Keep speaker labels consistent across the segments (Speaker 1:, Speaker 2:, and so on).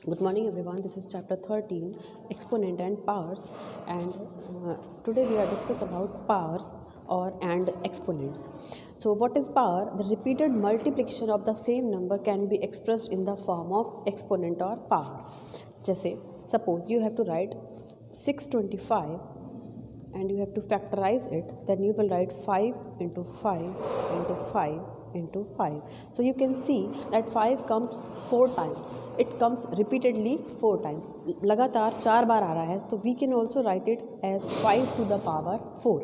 Speaker 1: Good morning everyone, this is chapter 13, exponent and powers, and today we are discuss about powers or and exponents. So what is power? The repeated multiplication of the same number can be expressed in the form of exponent or power. जैसे suppose you have to write 625 and you have to factorize it, then you will write 5 into 5 into 5 into 5. So you can see that 5 comes 4 times. It comes repeatedly 4 times. लगातार 4 बार आ रहा है, तो we can also write it as 5 to the power 4.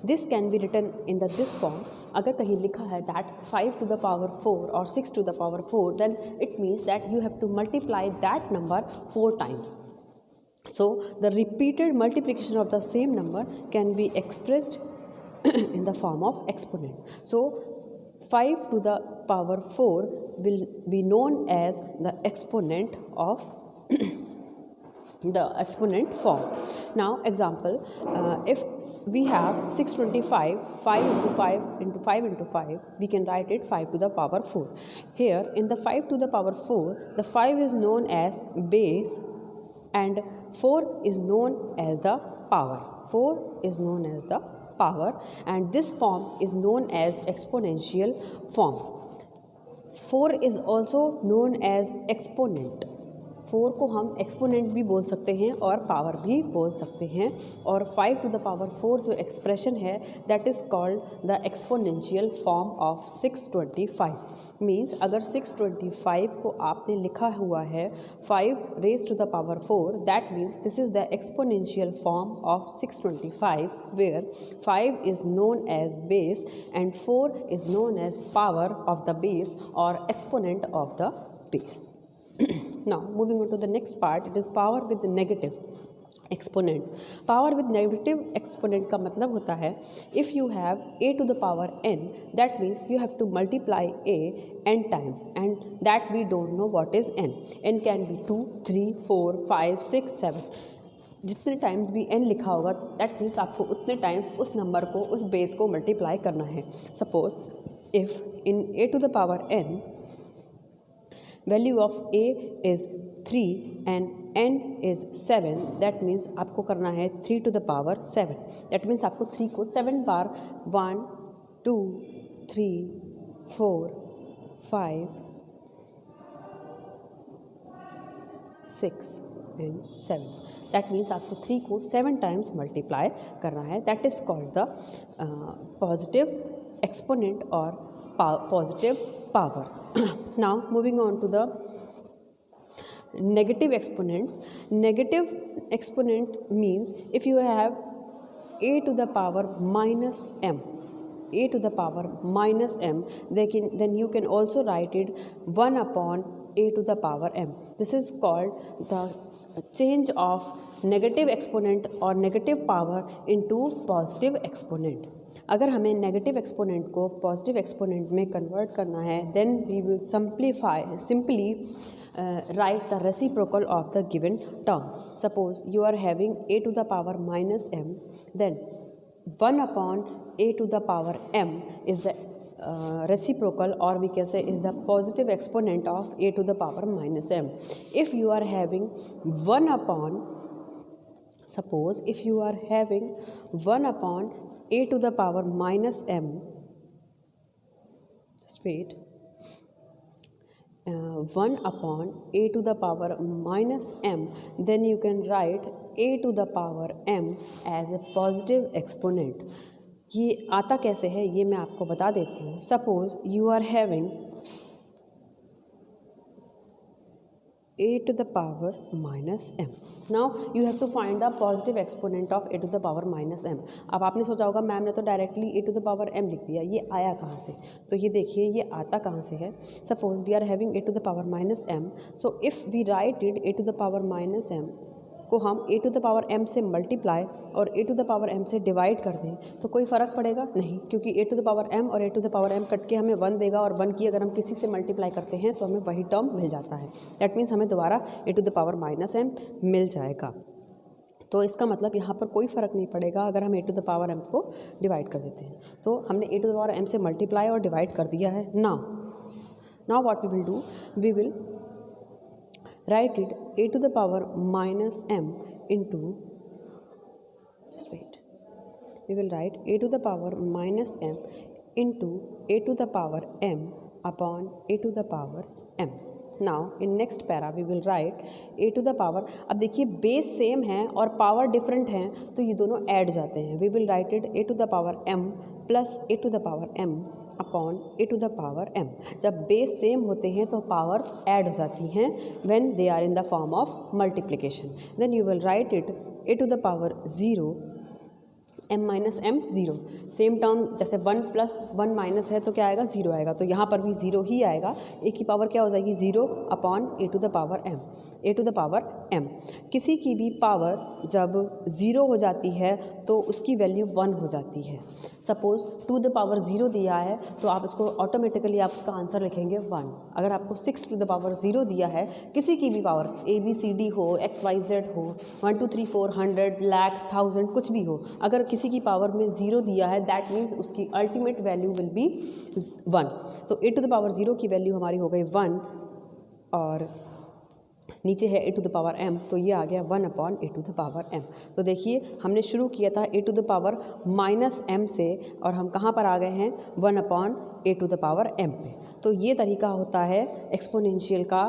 Speaker 1: This can be written in this form. अगर कहीं लिखा है that 5 to the power 4 or 6 to the power 4, then it means that you have to multiply that number 4 times. So the repeated multiplication of the same number can be expressed in the form of exponent. So 5 to the power 4 will be known as the exponent of the exponent form. Now example, if we have 625, 5 into 5 into 5 into 5, we can write it 5 to the power 4. Here in the 5 to the power 4, the 5 is known as base and 4 is known as the power. 4 is known as the power, and this form is known as exponential form. 4 is also known as exponent. 4 को हम exponent भी बोल सकते हैं और power भी बोल सकते हैं. और 5 टू द पावर 4 जो एक्सप्रेशन है that is called the exponential form of 625. Means अगर 625 को आपने लिखा हुआ है 5 raise to the power 4, that means this is the exponential form of 625 where 5 is known as base and 4 is known as power of the base और exponent of the base. Now moving on to the next part, it is power with negative exponent. Power with negative exponent का मतलब होता है if you have a to the power n, that means you have to multiply a n times, and that we don't know what is n. n can be 2, 3, 4, 5, 6, 7. जितने times भी n लिखा होगा that means आपको उतने times उस number को उस base को मल्टीप्लाई करना है. Suppose if in a to the power n value of a is 3 and n is 7, that means आपको करना है 3 to the power 7. that means आपको 3 को 7 बार 1 2 3 4 5 6 and 7. that means आपको 3 को 7 times मल्टीप्लाई करना है. that is called the positive exponent or positive power. Now moving on to the negative exponents. Negative exponent means if you have a to the power minus m, a to the power minus m, then you can also write it 1 upon a to the power m. This is called the change of negative exponent or negative power into positive exponent. अगर हमें negative exponent को positive exponent में convert करना है then we will simply write the reciprocal of the given term. Suppose you are having a to the power minus m, then 1 upon a to the power m is the reciprocal, or we can say is the positive exponent of a to the power minus m. If you are having 1 upon, suppose if you are having 1 upon a to the power minus m, just wait, 1 upon a to the power minus m, then you can write a to the power m as a positive exponent. ये आता कैसे है ये मैं आपको बता देती हूँ. Suppose you are having a to the power minus m. Now you have to find the positive exponent of a to the power minus m. अब आपने सोचा होगा मैम ने तो directly a to the power m लिख दिया, ये आया कहाँ से? तो ये देखिए ये आता कहाँ से है. Suppose we are having a to the power minus m, so if we write it a to the power minus m को हम a to the power m से मल्टीप्लाई और a to the power m से divide कर दें तो कोई फ़र्क पड़ेगा नहीं, क्योंकि a to the power m और a to the power m cut के हमें 1 देगा और 1 की अगर हम किसी से मल्टीप्लाई करते हैं तो हमें वही टर्म मिल जाता है. दैट मीन्स हमें दोबारा a to the power minus m मिल जाएगा. तो इसका मतलब यहाँ पर कोई फ़र्क नहीं पड़ेगा अगर हम a to the power m को डिवाइड कर देते हैं. तो हमने a to the power m से मल्टीप्लाई और डिवाइड कर दिया है. Now what we will do, we will write it a to the power minus m into, just wait, we will write a to the power minus m into a to the power m upon a to the power m. Now in next para we will write a to the power, अब देखिए base same है और power different हैं तो ये दोनों add जाते हैं. We will write it a to the power m plus a to the power m upon a to the power m. जब बेस सेम होते हैं तो पावर्स ऐड हो जाती हैं when they are in the form of multiplication. Then you will write it a to the power 0 m minus m 0. Same term जैसे 1 plus 1 minus है तो क्या आएगा, 0 आएगा. तो यहाँ पर भी 0 ही आएगा. a की पावर क्या हो जाएगी, 0 upon a to the power m, a to the power m. किसी की भी पावर जब 0 हो जाती है तो उसकी वैल्यू 1 हो जाती है. सपोज टू द पावर 0 दिया है तो आप इसको ऑटोमेटिकली आप इसका आंसर लिखेंगे 1. अगर आपको 6 टू द पावर 0 दिया है, किसी की भी power a b c d हो, x y z हो, 1 2 3 4 100 लाख 1000 कुछ भी हो, अगर किसी की पावर में 0 दिया है दैट मीन्स उसकी अल्टीमेट वैल्यू विल बी 1. तो a टू द पावर 0 की वैल्यू हमारी हो गई 1 और नीचे है a to the power m, तो ये आ गया 1 upon a to the power m. तो देखिए हमने शुरू किया था a to the power minus m से और हम कहाँ पर आ गए हैं, 1 upon a to the power m पे. तो ये तरीका होता है एक्सपोनेंशियल का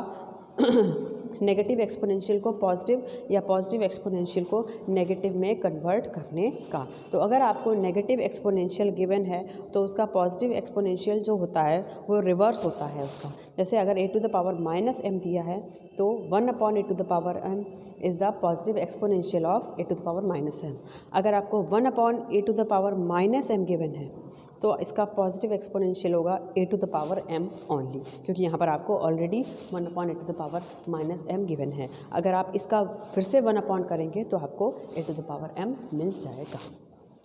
Speaker 1: नेगेटिव एक्सपोनेंशियल को पॉजिटिव या पॉजिटिव एक्सपोनेंशियल को नेगेटिव में कन्वर्ट करने का. तो अगर आपको नेगेटिव एक्सपोनेंशियल गिवन है तो उसका पॉजिटिव एक्सपोनेंशियल जो होता है वो रिवर्स होता है उसका. जैसे अगर a to the power minus m दिया है तो 1 upon a to the power m is the positive exponential of a to the power minus m. अगर आपको 1 upon a to the power minus m given है तो इसका positive exponential होगा a to the power m only, क्योंकि यहाँ पर आपको already 1 upon a to the power minus m given है. अगर आप इसका फिर से 1 अपॉन करेंगे तो आपको a to the power m मिल जाएगा.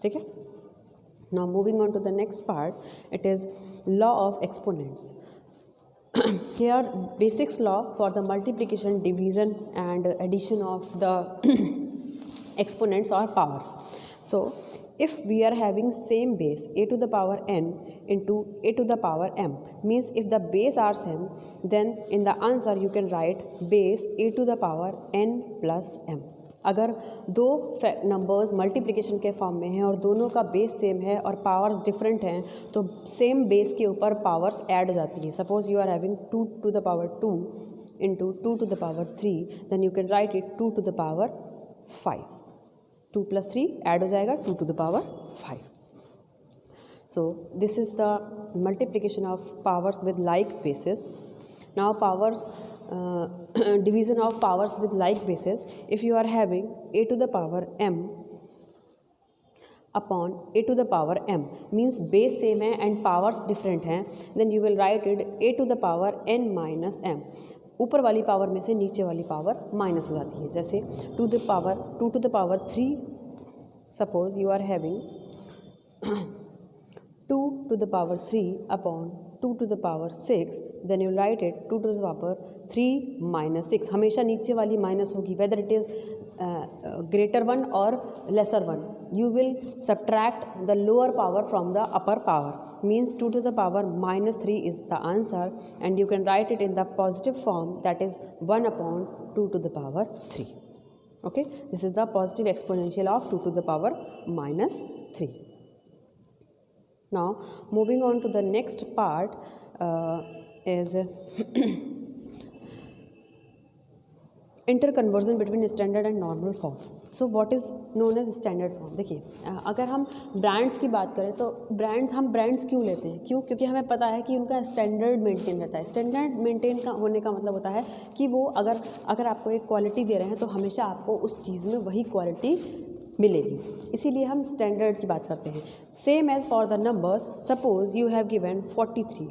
Speaker 1: ठीक है. Now moving on to the next part, it is law of exponents. Here basics law for the multiplication, division and addition of the exponents or powers. So if we are having same base a to the power n into a to the power m, means if the base are same then in the answer you can write base a to the power n plus m. अगर दो numbers multiplication के form में हैं और दोनों का base same है और पावर्स डिफरेंट हैं तो सेम बेस के ऊपर पावर्स ऐड हो जाती हैं. Suppose you are having 2 to the power 2 into 2 to the power 3, then you can write it 2 to the power 5. 2 plus 3 add हो जाएगा 2 to the power 5. So this is the multiplication of powers with like basis. Now powers division of powers with like basis. If you are having a to the power m upon a to the power m means base same है and powers different हैं, then you will write it a to the power n minus m. ऊपर वाली power में से नीचे वाली power minus हो जाती है. जैसे 2 to the power 3, suppose you are having 2 to the power 3 upon 2 to the power 6, then you write it 2 to the power 3 minus 6. हमेशा नीचे वाली माइनस होगी, whether it is greater one or lesser one. You will subtract the lower power from the upper power. Means 2 to the power minus 3 is the answer, and you can write it in the positive form, that is 1 upon 2 to the power 3. Okay, this is the positive exponential of 2 to the power minus 3. Now moving on to the next part is interconversion between standard and normal form. So what is known as standard form? देखिए अगर हम brands की बात करें तो हम brands क्यों लेते हैं, क्योंकि हमें पता है कि उनका स्टैंडर्ड मेंटेन रहता है. स्टैंडर्ड मेंटेन का होने का मतलब होता है कि वो अगर आपको एक क्वालिटी दे रहे हैं तो हमेशा आपको उस चीज़ में वही क्वालिटी मिलेगी, इसीलिए हम स्टैंडर्ड की बात करते हैं. Same as for the numbers, suppose you have given 43,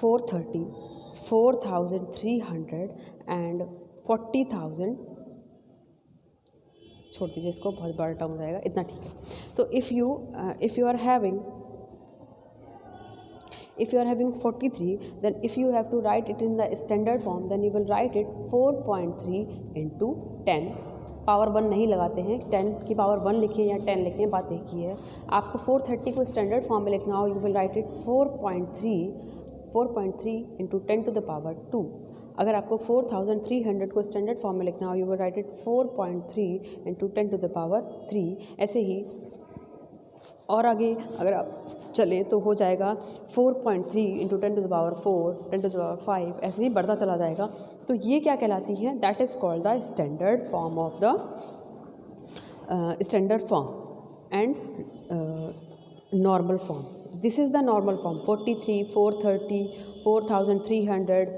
Speaker 1: 430, 4300 and 40,000. छोड़ दीजिए इसको, बहुत बड़ा टर्म हो जाएगा, इतना ठीक है. तो if you are having 43, then if you have to write it in the standard form, then you will write it 4.3 into 10. Power 1 नहीं लगाते हैं, 10 की पावर 1 लिखें या 10 लिखें, बात एक ही है. आपको 430 को स्टैंडर्ड फॉर्म में लिखना हो, you will write it 4.3 4.3 into 10 to the power 2। अगर आपको 4300 को स्टैंडर्ड फॉर्म में लिखना हो, you will write it 4.3 into 10 to the power 3। ऐसे ही और आगे अगर आप चलें तो हो जाएगा 4.3 into 10 to the power 4, 10 to the power 5, ऐसे ही बढ़ता चला जाएगा। तो ये क्या कहलाती है? That is called the standard form of the standard form and normal form. This is the normal form. 43, 430, 4300,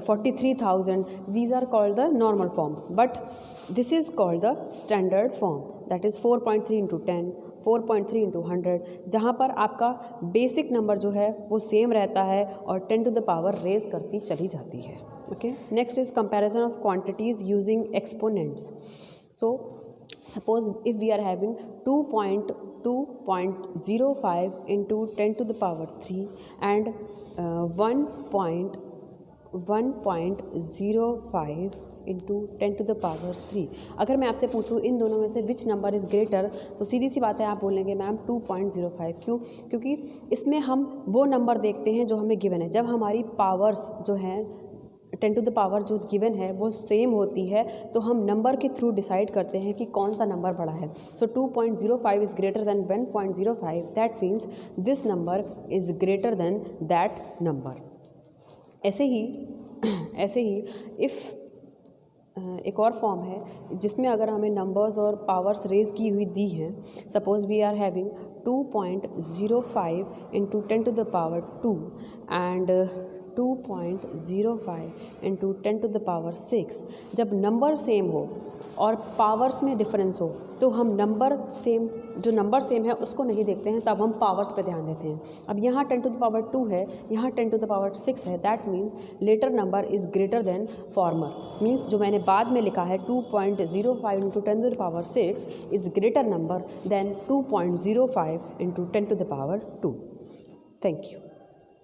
Speaker 1: 43,000, these are called the normal forms, but this is called the standard form, that is 4.3 into 10, 4.3 into 100, जहाँ पर आपका basic number जो है वो same रहता है और 10 to the power raise करती चली जाती है। Okay, next is comparison of quantities using exponents. So suppose if we are having 2.05 into 10 to the power 3 and 1.05 into 10 to the power 3, अगर मैं आपसे पूछूं इन दोनों में से विच नंबर इज़ ग्रेटर, तो सीधी सी बात है आप बोलेंगे मैम 2.05। क्यों? क्योंकि इसमें हम वो नंबर देखते हैं जो हमें गिवन है। जब हमारी पावर्स जो हैं 10 टू द पावर जो गिवन है वो सेम होती है तो हम नंबर के थ्रू डिसाइड करते हैं कि कौन सा नंबर बड़ा है। सो 2.05 is greater then 1.05, that means this number is greater then that number. ऐसे ही इफ़ एक और फॉर्म है जिसमें अगर हमें नंबर्स और पावर्स रेज की हुई दी हैं, suppose we are having 2.05 into 10 to the power 2 and 2.05 into 10 to the power 6। जब नंबर सेम हो और पावर्स में डिफरेंस हो तो हम जो नंबर सेम है उसको नहीं देखते हैं, तब हम पावर्स पे ध्यान देते हैं। अब यहाँ 10 टू द पावर 2 है, यहाँ 10 टू द पावर 6 है, that means later number is greater than former. Means जो मैंने बाद में लिखा है 2.05 into 10 to the power 6 is greater number than 2.05 into 10 to the power 2। Thank you.